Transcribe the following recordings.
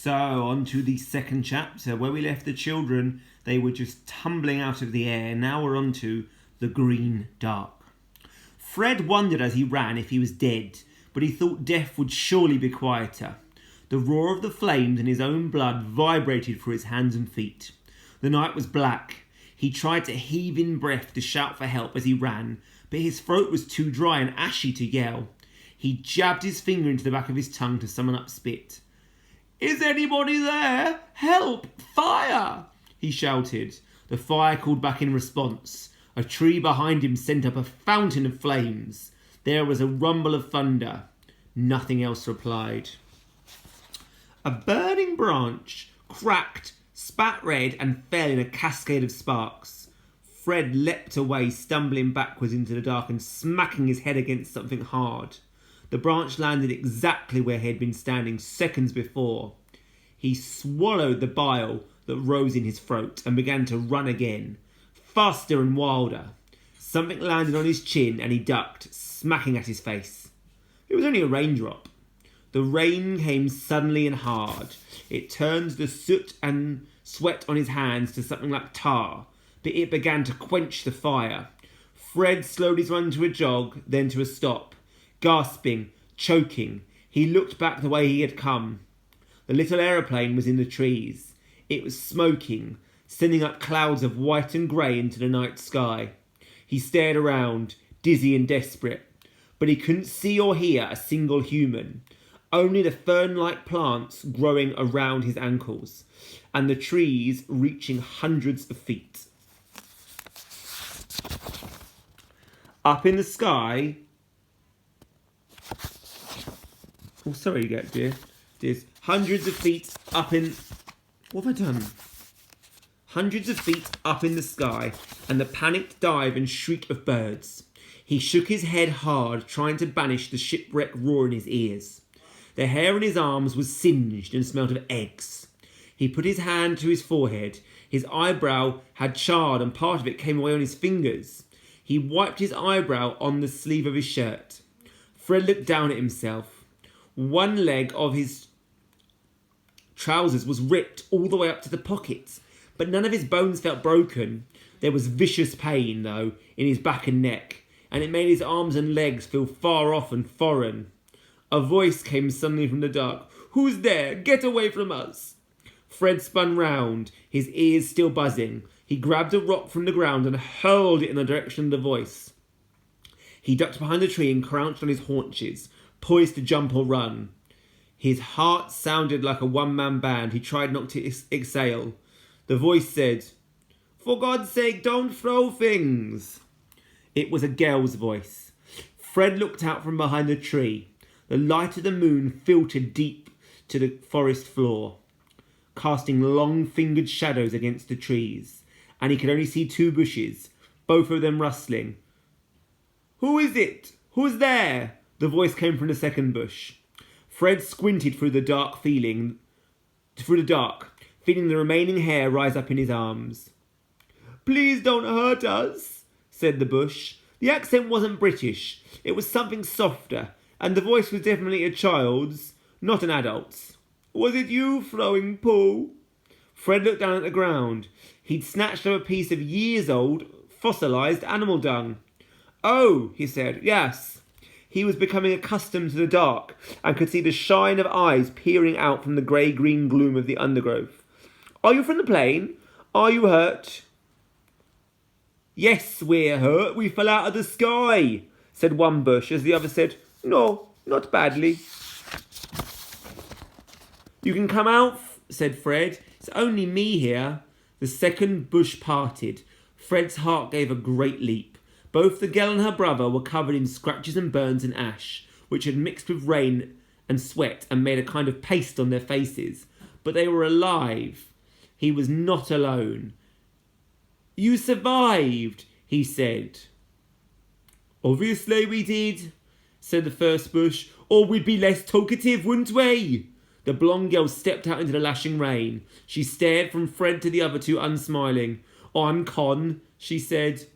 So, on to the second chapter. Where we left the children, they were just tumbling out of the air. Now we're on to the green dark. Fred wondered as he ran if he was dead, but he thought death would surely be quieter. The roar of the flames and his own blood vibrated through his hands and feet. The night was black. He tried to heave in breath to shout for help as he ran, but his throat was too dry and ashy to yell. He jabbed his finger into the back of his tongue to summon up spit. "Is anybody there? Help! Fire!" he shouted. The fire called back in response. A tree behind him sent up a fountain of flames. There was a rumble of thunder. Nothing else replied. A burning branch cracked, spat red, and fell in a cascade of sparks. Fred leapt away, stumbling backwards into the dark and smacking his head against something hard. The branch landed exactly where he had been standing seconds before. He swallowed the bile that rose in his throat and began to run again, faster and wilder. Something landed on his chin and he ducked, smacking at his face. It was only a raindrop. The rain came suddenly and hard. It turned the soot and sweat on his hands to something like tar, but it began to quench the fire. Fred slowed his run to a jog, then to a stop. Gasping, choking, he looked back the way he had come. The little aeroplane was in the trees. It was smoking, sending up clouds of white and grey into the night sky. He stared around, dizzy and desperate, but he couldn't see or hear a single human. Only the fern-like plants growing around his ankles, and the trees reaching hundreds of feet. Up in the sky... Oh, sorry, dear. There's hundreds of feet up in... What have I done? Hundreds of feet up in the sky, and the panicked dive and shriek of birds. He shook his head hard, trying to banish the shipwreck roar in his ears. The hair on his arms was singed and smelled of eggs. He put his hand to his forehead. His eyebrow had charred and part of it came away on his fingers. He wiped his eyebrow on the sleeve of his shirt. Fred looked down at himself. One leg of his trousers was ripped all the way up to the pockets, but none of his bones felt broken. There was vicious pain, though, in his back and neck, and it made his arms and legs feel far off and foreign. A voice came suddenly from the dark. "Who's there? Get away from us!" Fred spun round, his ears still buzzing. He grabbed a rock from the ground and hurled it in the direction of the voice. He ducked behind a tree and crouched on his haunches, poised to jump or run. His heart sounded like a one-man band. He tried not to exhale. The voice said, "For God's sake, don't throw things." It was a girl's voice. Fred looked out from behind the tree. The light of the moon filtered deep to the forest floor, casting long-fingered shadows against the trees, and he could only see two bushes, both of them rustling. "Who is it? Who's there?" The voice came from the second bush. Fred squinted through the dark, feeling the remaining hair rise up in his arms. "Please don't hurt us," said the bush. The accent wasn't British. It was something softer, and the voice was definitely a child's, not an adult's. "Was it you throwing poo?" Fred looked down at the ground. He'd snatched up a piece of years-old, fossilised animal dung. "Oh," he said, "yes." He was becoming accustomed to the dark and could see the shine of eyes peering out from the grey-green gloom of the undergrowth. "Are you from the plane? Are you hurt?" "Yes, we're hurt. We fell out of the sky," said one bush, as the other said, "No, not badly." "You can come out," said Fred. "It's only me here." The second bush parted. Fred's heart gave a great leap. Both the girl and her brother were covered in scratches and burns and ash, which had mixed with rain and sweat and made a kind of paste on their faces. But they were alive. He was not alone. "You survived," he said. "Obviously we did," said the first bush, "or we'd be less talkative, wouldn't we?" The blonde girl stepped out into the lashing rain. She stared from Fred to the other two, unsmiling. "I'm Con," she said.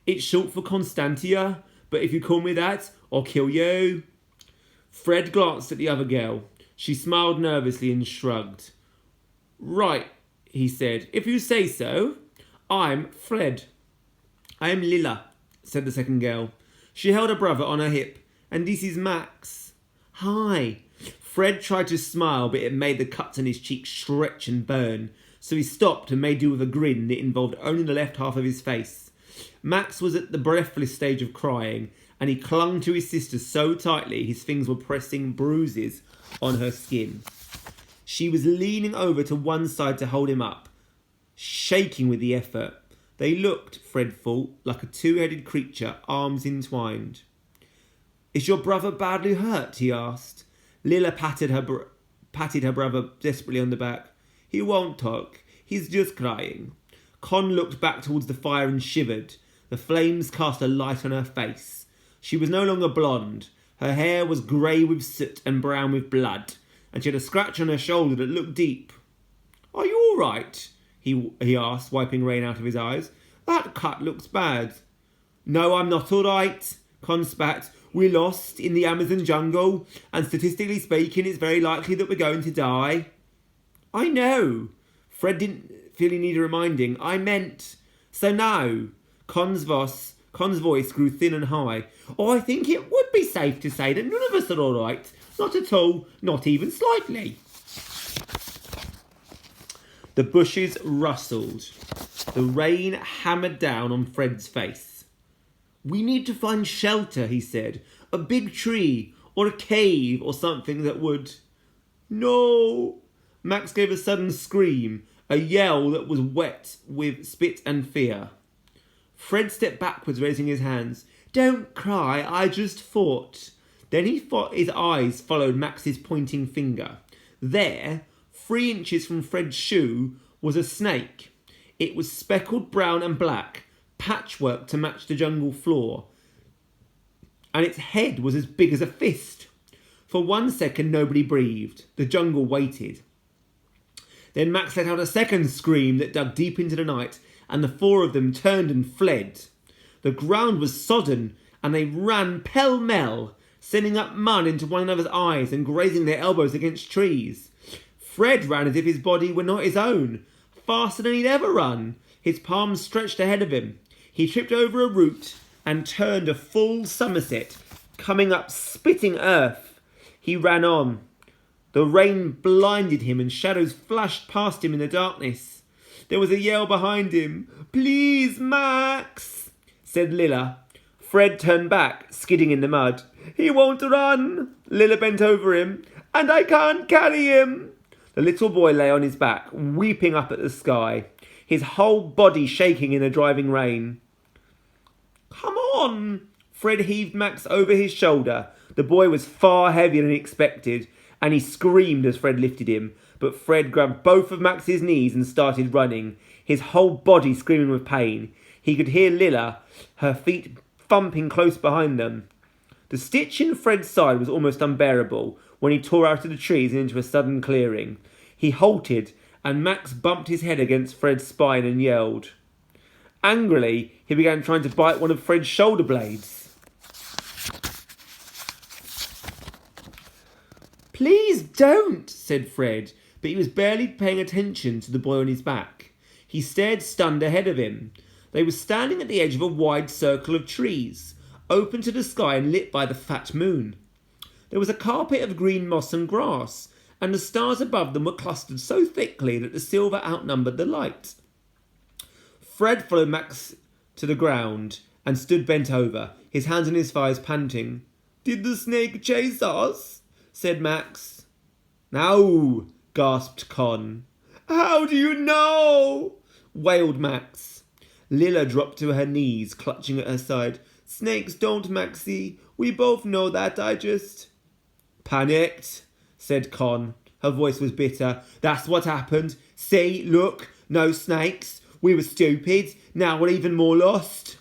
"It's short for Constantia, but if you call me that, I'll kill you." Fred glanced at the other girl. She smiled nervously and shrugged. Right, he said. If you say so. I'm Fred. I am Lila, said the second girl. She held her brother on her hip. And this is Max. Hi. Fred tried to smile, but it made the cuts on his cheeks stretch and burn. So he stopped and made do with a grin that involved only the left half of his face. Max was at the breathless stage of crying, and he clung to his sister so tightly his fingers were pressing bruises on her skin. She was leaning over to one side to hold him up, shaking with the effort. They looked, Fred thought, like a two-headed creature, arms entwined. Is your brother badly hurt? He asked. Lila patted her brother desperately on the back. He won't talk. He's just crying. Con looked back towards the fire and shivered. The flames cast a light on her face. She was no longer blonde. Her hair was grey with soot and brown with blood, and she had a scratch on her shoulder that looked deep. Are you all right? He asked, wiping rain out of his eyes. That cut looks bad. No, I'm not all right, Con spat. We lost in the Amazon jungle, and statistically speaking, it's very likely that we're going to die. I know. Fred didn't feel he needed reminding. I meant... So now, Con's voice grew thin and high. Oh, I think it would be safe to say that none of us are all right. Not at all, not even slightly. The bushes rustled. The rain hammered down on Fred's face. We need to find shelter, he said. A big tree, or a cave, or something that would... No! Max gave a sudden scream, a yell that was wet with spit and fear. Fred stepped backwards, raising his hands. Don't cry, I just thought. Then his eyes followed Max's pointing finger. There, 3 inches from Fred's shoe, was a snake. It was speckled brown and black, patchwork to match the jungle floor, and its head was as big as a fist. For 1 second, nobody breathed. The jungle waited. Then Max let out a second scream that dug deep into the night, and the 4 of them turned and fled. The ground was sodden, and they ran pell-mell, sending up mud into one another's eyes and grazing their elbows against trees. Fred ran as if his body were not his own, faster than he'd ever run, his palms stretched ahead of him. He tripped over a root and turned a full somerset, coming up spitting earth. He ran on. The rain blinded him and shadows flashed past him in the darkness. There was a yell behind him. Please, Max, said Lila. Fred turned back, skidding in the mud. He won't run. Lila bent over him. And I can't carry him. The little boy lay on his back, weeping up at the sky, his whole body shaking in the driving rain. Come on! Fred heaved Max over his shoulder. The boy was far heavier than he expected, and he screamed as Fred lifted him. But Fred grabbed both of Max's knees and started running, his whole body screaming with pain. He could hear Lila, her feet thumping close behind them. The stitch in Fred's side was almost unbearable when he tore out of the trees and into a sudden clearing. He halted, and Max bumped his head against Fred's spine and yelled. Angrily, he began trying to bite one of Fred's shoulder blades. Please don't, said Fred, but he was barely paying attention to the boy on his back. He stared stunned ahead of him. They were standing at the edge of a wide circle of trees, open to the sky and lit by the fat moon. There was a carpet of green moss and grass, and the stars above them were clustered so thickly that the silver outnumbered the light. Fred followed Max to the ground and stood bent over, his hands on his thighs, panting. Did the snake chase us? Said Max. No, gasped Con. How do you know? Wailed Max. Lila dropped to her knees, clutching at her side. Snakes don't, Maxie. We both know that, I just... Panicked, said Con. Her voice was bitter. That's what happened. See, look, no snakes. We were stupid. Now we're even more lost.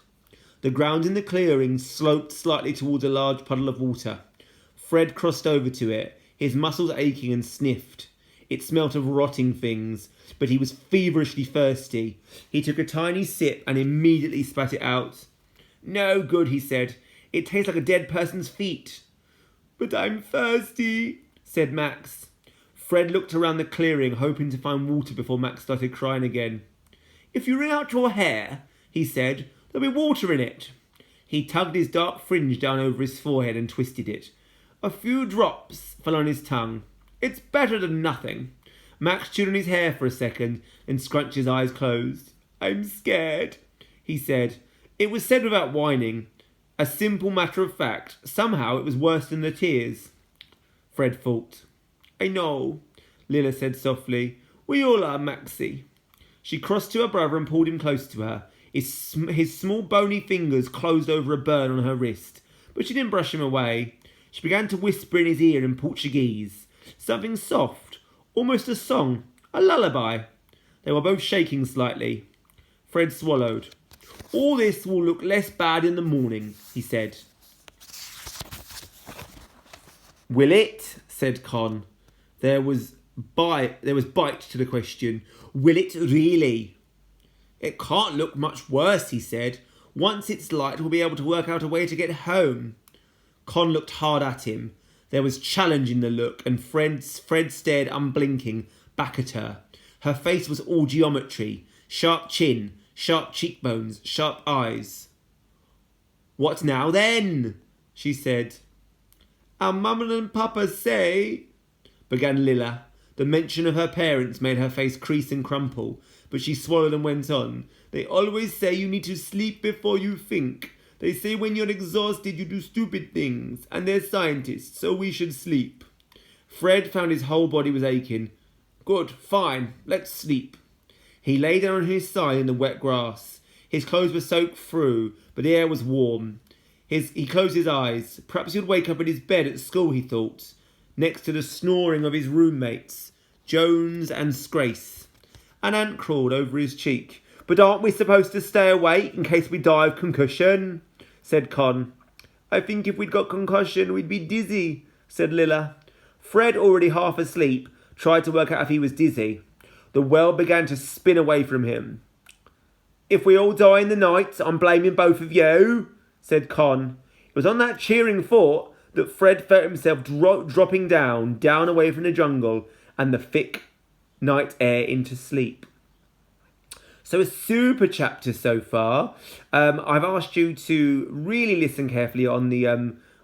The ground in the clearing sloped slightly towards a large puddle of water. Fred crossed over to it, his muscles aching, and sniffed. It smelt of rotting things, but he was feverishly thirsty. He took a tiny sip and immediately spat it out. No good, he said. It tastes like a dead person's feet. But I'm thirsty, said Max. Fred looked around the clearing, hoping to find water before Max started crying again. "If you wring out your hair," he said, "there'll be water in it." He tugged his dark fringe down over his forehead and twisted it. A few drops fell on his tongue. "It's better than nothing." Max chewed on his hair for a second and scrunched his eyes closed. "I'm scared," he said. It was said without whining. A simple matter of fact. Somehow it was worse than the tears. Fred thought. "I know," Lila said softly. "We all are, Maxie." She crossed to her brother and pulled him close to her. His small bony fingers closed over a burn on her wrist, but she didn't brush him away. She began to whisper in his ear in Portuguese. Something soft, almost a song, a lullaby. They were both shaking slightly. Fred swallowed. "All this will look less bad in the morning," he said. "Will it?" said Con. There was bite to the question. "Will it really?" "It can't look much worse," he said. "Once it's light, we'll be able to work out a way to get home." Con looked hard at him. There was challenge in the look, and Fred stared unblinking back at her. Her face was all geometry. Sharp chin, sharp cheekbones, sharp eyes. "What now then?" she said. "Our mama and papa say," began Lila. The mention of her parents made her face crease and crumple, but she swallowed and went on. "They always say you need to sleep before you think. They say when you're exhausted you do stupid things, and they're scientists, so we should sleep." Fred found his whole body was aching. "Good, fine, let's sleep." He lay down on his side in the wet grass. His clothes were soaked through, but the air was warm. He closed his eyes. Perhaps he would wake up in his bed at school, he thought, next to the snoring of his roommates, Jones and Scrace. An ant crawled over his cheek. "But aren't we supposed to stay awake in case we die of concussion?" said Con. "I think if we'd got concussion, we'd be dizzy," said Lila. Fred, already half asleep, tried to work out if he was dizzy. The world began to spin away from him. "If we all die in the night, I'm blaming both of you," said Con. It was on that cheering thought that Fred felt himself dropping down away from the jungle and the thick night air into sleep. So a super chapter so far. I've asked you to really listen carefully on the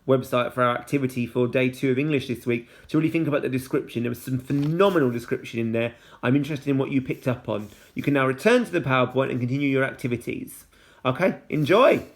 website for our activity for day 2 of English this week to really think about the description. There was some phenomenal description in there. I'm interested in what you picked up on. You can now return to the PowerPoint and continue your activities. Okay, enjoy!